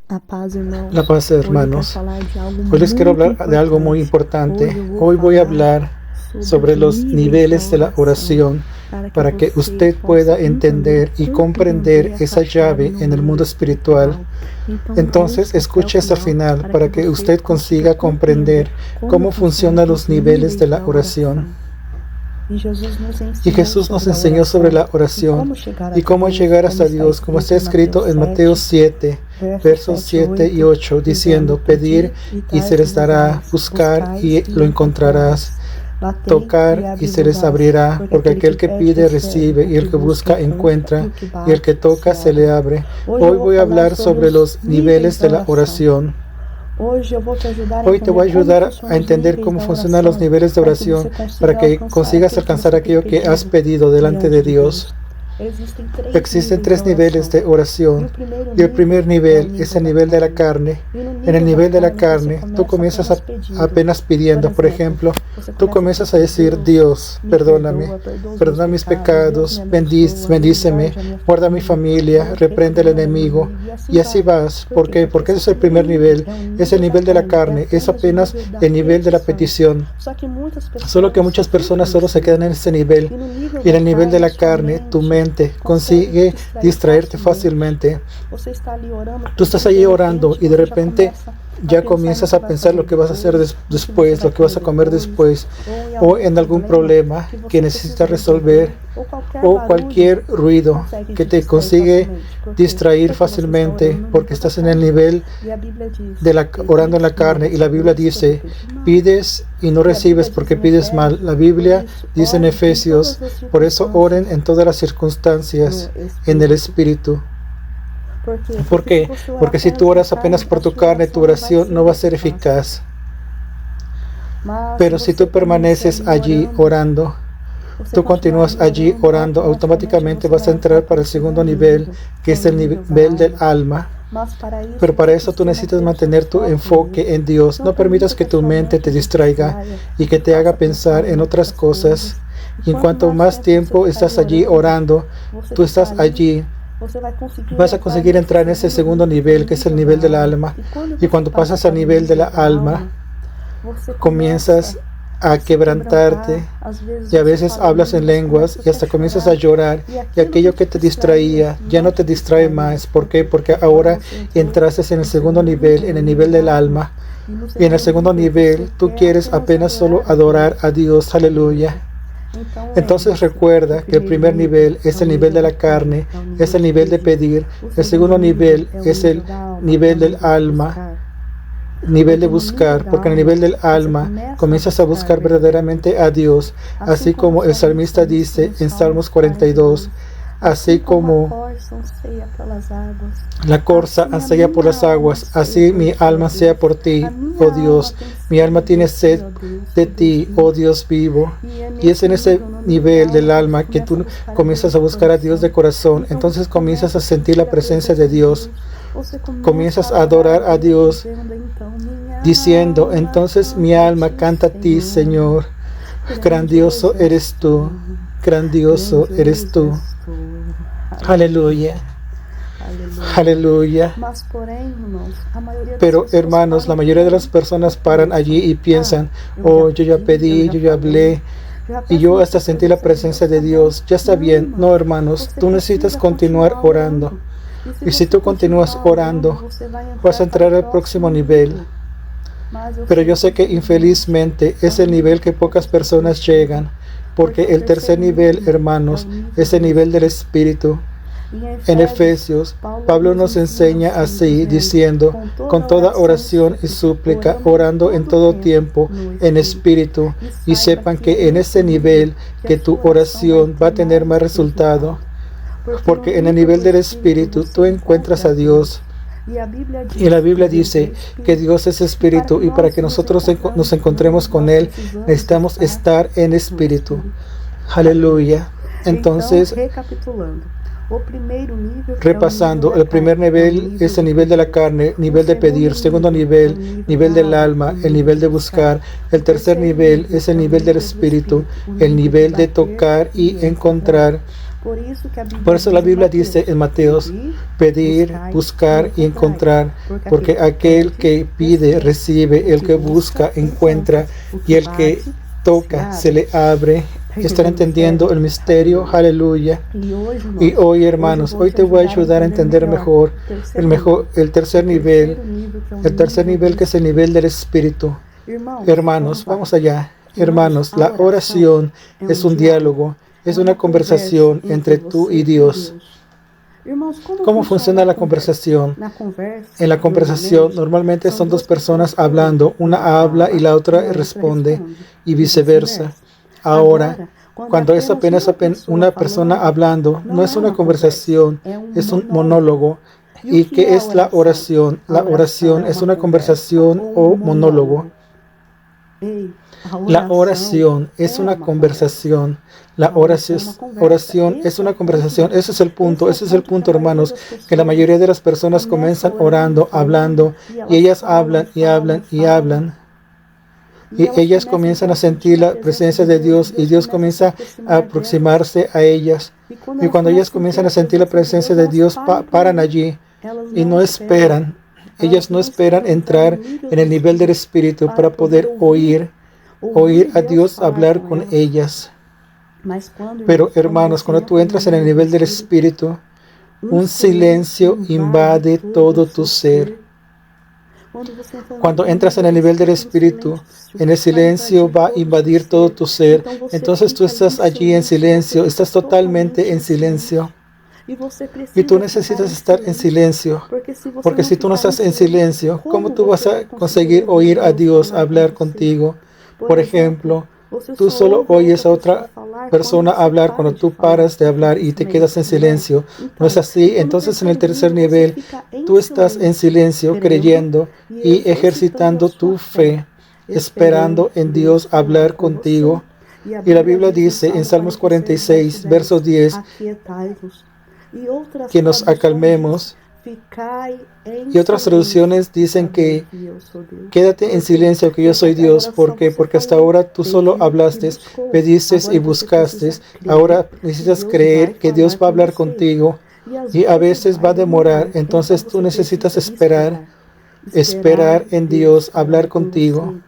La paz, hermanos. Hoy les quiero hablar de algo muy importante. Hoy voy a hablar sobre los niveles de la oración para que usted pueda entender y comprender esa llave en el mundo espiritual. Entonces, escuche hasta el final para que usted consiga comprender cómo funcionan los niveles de la oración. Y Jesús nos enseñó sobre la oración y cómo llegar hasta Dios, como está escrito en Mateo 7, versos 7 y 8, diciendo: pedir y se les dará, buscar y lo encontrarás, tocar y se les abrirá, porque aquel que pide recibe, y el que busca encuentra, y el que toca se le abre. Hoy voy a hablar sobre los niveles de la oración. Hoy te voy a ayudar a entender cómo funcionan los niveles de oración para que consigas alcanzar aquello que has pedido delante de Dios. Existen tres niveles de oración y el primer nivel es el nivel de la carne. En el nivel de la carne, tú comienzas apenas pidiendo. Por ejemplo, tú comienzas a decir: Dios, perdóname, perdona mis pecados, bendíceme, guarda mi familia, reprende al enemigo. Y así vas. ¿Por qué? Porque ese es el primer nivel, es el nivel de la carne, es apenas el nivel de la petición. Solo que muchas personas solo se quedan en ese nivel. Y en el nivel de la carne, tu mente consigue distraerte fácilmente. Tú estás allí orando y de repente ya comienzas a pensar lo que vas a hacer después, lo que vas a comer después, o en algún problema que necesitas resolver, o cualquier ruido que te consigue distraer fácilmente porque estás en el nivel de orando en la carne. Y la Biblia dice: pides y no recibes porque pides mal. La Biblia dice en Efesios: por eso oren en todas las circunstancias en el Espíritu. ¿Por qué? Porque si tú oras apenas por tu carne, tu oración no va a ser eficaz. Pero si tú permaneces allí orando, tú continúas allí orando, automáticamente vas a entrar para el segundo nivel, que es el nivel del alma. Pero para eso tú necesitas mantener tu enfoque en Dios. No permitas que tu mente te distraiga y que te haga pensar en otras cosas. Y en cuanto más tiempo estás allí orando, tú estás allí, vas a conseguir entrar en ese segundo nivel, que es el nivel del alma. Y cuando pasas al nivel de la alma, comienzas a quebrantarte, y a veces hablas en lenguas y hasta comienzas a llorar, y aquello que te distraía ya no te distrae más. ¿Por qué? Porque ahora entraste en el segundo nivel, en el nivel del alma. Y en el segundo nivel tú quieres apenas solo adorar a Dios. Aleluya. Entonces recuerda que el primer nivel es el nivel de la carne, es el nivel de pedir. El segundo nivel es el nivel del alma, nivel de buscar, porque en el nivel del alma comienzas a buscar verdaderamente a Dios, así como el salmista dice en Salmos 42: así como la corza ansía por las aguas, así mi alma ansía por ti, oh Dios. Mi alma tiene sed de ti, oh Dios vivo. Y es en ese nivel del alma que tú comienzas a buscar a Dios de corazón. Entonces comienzas a sentir la presencia de Dios. Comienzas a adorar a Dios diciendo: entonces mi alma canta a ti, Señor. Grandioso eres tú, grandioso eres tú. Aleluya, aleluya. Pero hermanos, la mayoría de las personas paran allí y piensan: oh, yo ya pedí, yo ya hablé, y yo hasta sentí la presencia de Dios, ya está bien. No, hermanos, tú necesitas continuar orando. Y si tú continúas orando, vas a entrar al próximo nivel. Pero yo sé que infelizmente es el nivel que pocas personas llegan, porque el tercer nivel, hermanos, es el nivel del Espíritu. En Efesios, Pablo nos enseña así, diciendo: con toda oración y súplica, orando en todo tiempo en espíritu, y sepan que en ese nivel que tu oración va a tener más resultado, porque en el nivel del espíritu tú encuentras a Dios. Y la Biblia dice que Dios es espíritu, y para que nosotros nos encontremos con Él, necesitamos estar en espíritu. Aleluya. Entonces, repasando, el primer nivel es el nivel de la carne, nivel de pedir. Segundo nivel, nivel del alma, el nivel de buscar. El tercer nivel es el nivel del espíritu, el nivel de tocar y encontrar. Por eso la Biblia dice en Mateos, pedir, buscar y encontrar, porque aquel que pide, recibe, el que busca, encuentra, y el que toca, se le abre. ¿Están entendiendo el misterio? Aleluya. Y hoy, hermanos, hoy te voy a ayudar a entender mejor el tercer nivel que es el nivel del Espíritu. Hermanos, vamos allá. Hermanos, la oración es un diálogo, es una conversación entre tú y Dios. ¿Cómo funciona la conversación? En la conversación normalmente son dos personas hablando, una habla y la otra responde, y viceversa. Ahora, cuando es apenas una persona hablando, no es una conversación, es un monólogo. ¿Y qué es la oración? La oración es una conversación o monólogo. La oración es una conversación. La oración es una conversación. Ese es el punto, hermanos, que la mayoría de las personas comienzan orando, hablando, y ellas hablan y hablan y hablan. Y ellas comienzan a sentir la presencia de Dios y Dios comienza a aproximarse a ellas. Y cuando ellas comienzan a sentir la presencia de Dios, paran allí y no esperan. Ellas no esperan entrar en el nivel del Espíritu para poder oír a Dios hablar con ellas. Pero hermanos, cuando tú entras en el nivel del Espíritu, un silencio invade todo tu ser. Cuando entras en el nivel del Espíritu, en el silencio va a invadir todo tu ser. Entonces tú estás allí en silencio, estás totalmente en silencio. Y tú necesitas estar en silencio, porque si tú no estás en silencio, ¿cómo tú vas a conseguir oír a Dios hablar contigo? Por ejemplo, tú solo oyes a otra persona hablar cuando tú paras de hablar y te quedas en silencio. ¿No es así? Entonces en el tercer nivel, tú estás en silencio, creyendo y ejercitando tu fe, esperando en Dios hablar contigo. Y la Biblia dice en Salmos 46, verso 10, que nos acalmemos. Y otras traducciones dicen que quédate en silencio, que yo soy Dios. ¿Por qué? Porque hasta ahora tú solo hablaste, pediste y buscaste. Ahora necesitas creer que Dios va a hablar contigo y a veces va a demorar. Entonces tú necesitas esperar en Dios, hablar contigo.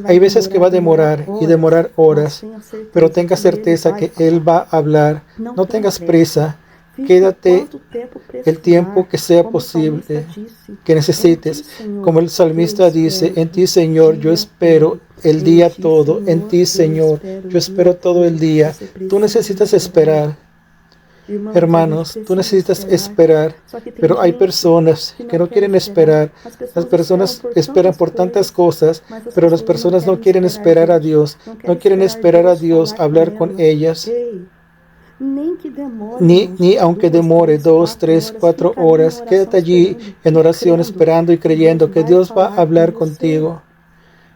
Hay veces que va a demorar y demorar horas, pero tenga certeza que Él va a hablar. No tengas prisa. Quédate el tiempo que sea posible, que necesites. Como el salmista dice, en ti, Señor, yo espero el día todo. En ti, Señor, yo espero todo el día. Tú necesitas esperar. Hermanos, tú necesitas esperar, pero hay personas que no quieren esperar. Las personas esperan por tantas cosas, pero las personas no quieren esperar a Dios. No quieren esperar a Dios hablar con ellas. Ni aunque demore 2, 3, 4 horas, quédate allí en oración esperando y creyendo que Dios va a hablar contigo.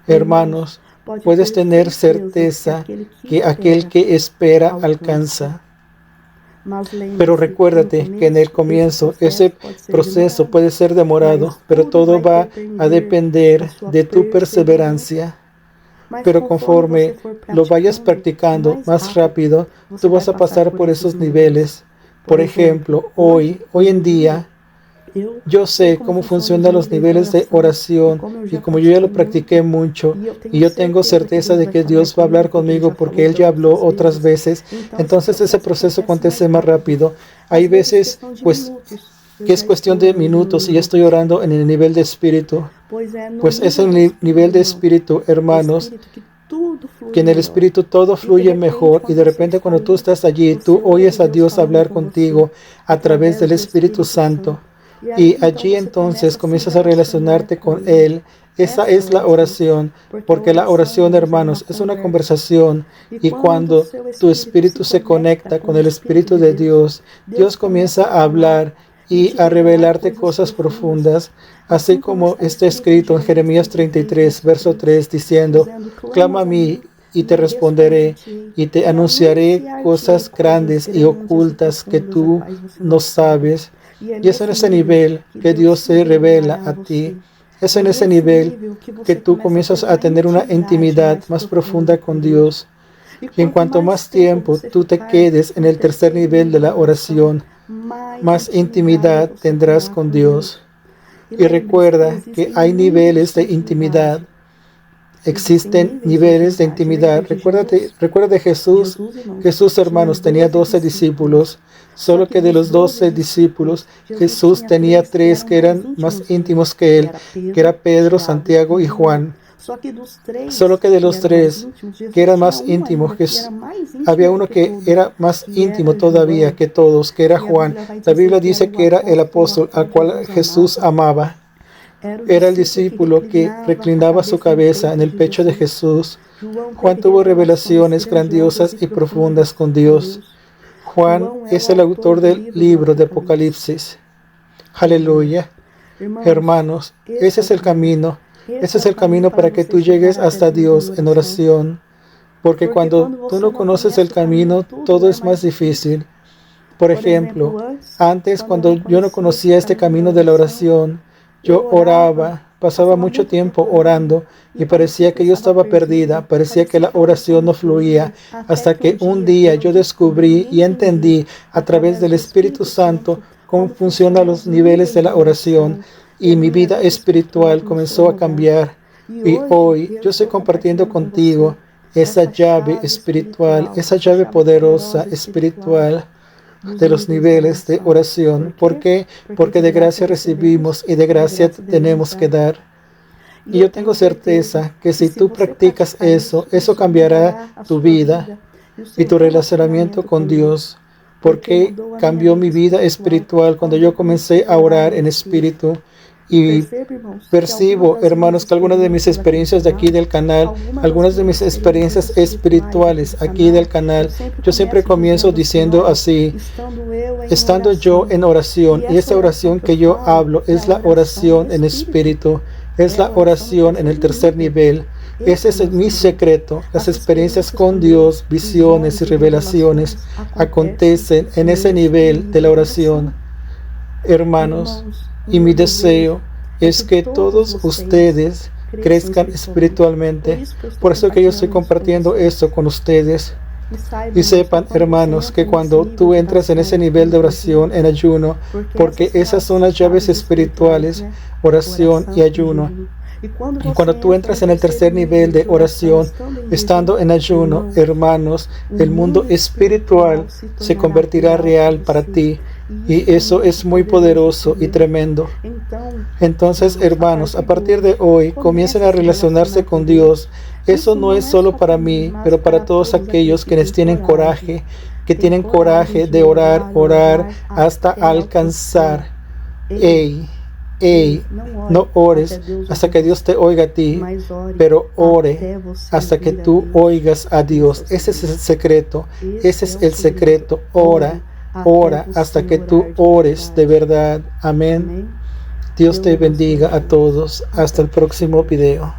Hermanos, puedes tener certeza que aquel que espera alcanza. Pero recuérdate que en el comienzo ese proceso puede ser demorado, pero todo va a depender de tu perseverancia. Pero conforme lo vayas practicando más rápido, tú vas a pasar por esos niveles. Por ejemplo, hoy en día, yo sé cómo funcionan los niveles de oración y como yo ya lo practiqué mucho y yo tengo certeza de que Dios va a hablar conmigo porque Él ya habló otras veces, entonces ese proceso acontece más rápido. Hay veces, pues, que es cuestión de minutos y ya estoy orando en el nivel de espíritu. Pues es el nivel de espíritu, hermanos, que en el espíritu todo fluye mejor y de repente cuando tú estás allí, tú oyes a Dios hablar contigo a través del Espíritu Santo y allí entonces comienzas a relacionarte con Él. Esa es la oración, porque la oración, hermanos, es una conversación y cuando tu espíritu se conecta con el Espíritu de Dios, Dios comienza a hablar y a revelarte cosas profundas, así como está escrito en Jeremías 33, verso 3, diciendo, clama a mí y te responderé y te anunciaré cosas grandes y ocultas que tú no sabes. Y es en ese nivel que Dios se revela a ti. Es en ese nivel que tú comienzas a tener una intimidad más profunda con Dios. Y en cuanto más tiempo tú te quedes en el tercer nivel de la oración, más intimidad tendrás con Dios. Y recuerda que hay niveles de intimidad. Existen niveles de intimidad. Recuerda de Jesús. Jesús, hermanos, tenía 12 discípulos. Solo que de los 12 discípulos, Jesús tenía 3 que eran más íntimos que él, que era Pedro, Santiago y Juan. Solo que de los 3 que eran más íntimos, había uno que era más íntimo todavía que todos, que era Juan. La Biblia dice que era el apóstol al cual Jesús amaba. Era el discípulo que reclinaba su cabeza en el pecho de Jesús. Juan tuvo revelaciones grandiosas y profundas con Dios. Juan es el autor del libro de Apocalipsis. Aleluya. Hermanos, ese es el camino. Ese es el camino para que tú llegues hasta Dios en oración. Porque cuando tú no conoces el camino, todo es más difícil. Por ejemplo, antes cuando yo no conocía este camino de la oración, yo oraba, pasaba mucho tiempo orando y parecía que yo estaba perdida, parecía que la oración no fluía, hasta que un día yo descubrí y entendí a través del Espíritu Santo cómo funcionan los niveles de la oración y mi vida espiritual comenzó a cambiar. Y hoy yo estoy compartiendo contigo esa llave espiritual, esa llave poderosa espiritual de los niveles de oración. ¿Por qué? Porque de gracia recibimos y de gracia tenemos que dar. Y yo tengo certeza que si tú practicas eso, eso cambiará tu vida y tu relacionamiento con Dios. Porque cambió mi vida espiritual cuando yo comencé a orar en espíritu. Y percibo, hermanos, que algunas de mis experiencias de aquí del canal, algunas de mis experiencias espirituales aquí del canal, yo siempre comienzo diciendo así: estando yo en oración, y esta oración que yo hablo es la oración en espíritu, es la oración en el tercer nivel. Ese es mi secreto. Las experiencias con Dios, visiones y revelaciones acontecen en ese nivel de la oración, hermanos. Y mi deseo es que todos ustedes crezcan espiritualmente. Por eso que yo estoy compartiendo esto con ustedes. Y sepan, hermanos, que cuando tú entras en ese nivel de oración, en ayuno, porque esas son las llaves espirituales, oración y ayuno. Y cuando tú entras en el tercer nivel de oración, estando en ayuno, hermanos, el mundo espiritual se convertirá real para ti. Y eso es muy poderoso y tremendo. Entonces, hermanos, a partir de hoy, comiencen a relacionarse con Dios. Eso no es solo para mí, pero para todos aquellos quienes tienen coraje, que tienen coraje de orar hasta alcanzar. No ores hasta que Dios te oiga a ti, pero ore hasta que tú oigas a Dios. Ese es el secreto. Ese es el secreto. Ora hasta que tú ores de verdad. Amén. Dios te bendiga a todos. Hasta el próximo video.